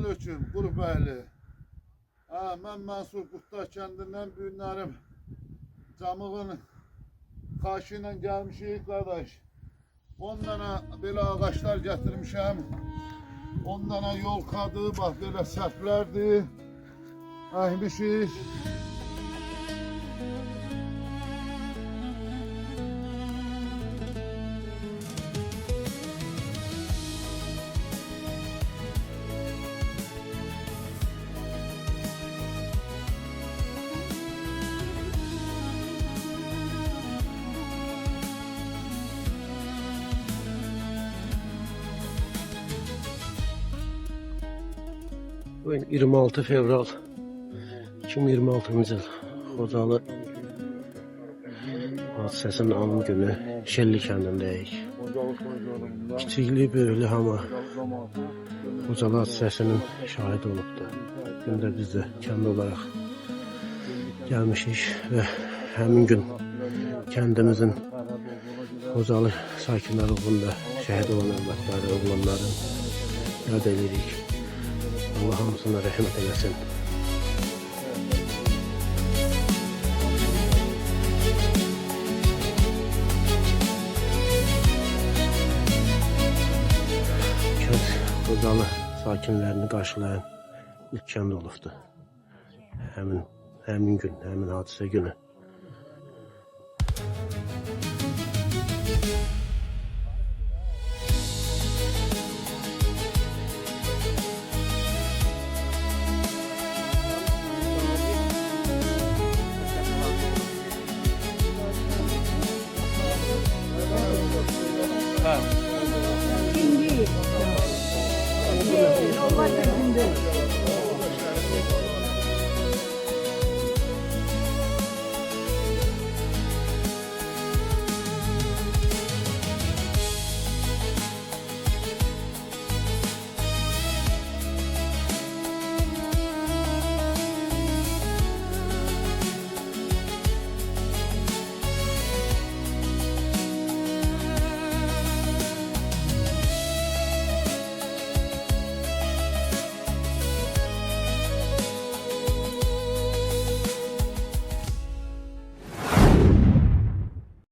Selamünaleyküm Qurbəyli. Mən Mansur Qurtlar kəndindən bu günlərim Camığın xaşı ilə gəlmişik qardaş. 10 dənə belə ağaçlar gətirmişəm. 10 dənə yolkadır, bax belə səhvlərdir. Əhmişik. Bugün 26 fevral 2026 yıl Xocalı hadisəsinin alım günü Şelli kəndindəyik. Kiçikli böyüklü hamı Xocalı hadisəsinin şahid olubdu. Bugün də biz də kənd olaraq gəlmişik və həmin gün kəndimizin Xocalı sakinləri uğrunda şəhid olan övladları, oğlanların yad edirik. Allah hamısına rəhmət eləsin. Kənd Xocalı sakinlərini qarşılayan ilk kənd olubdu. Həmin gün, həmin hadisə günü.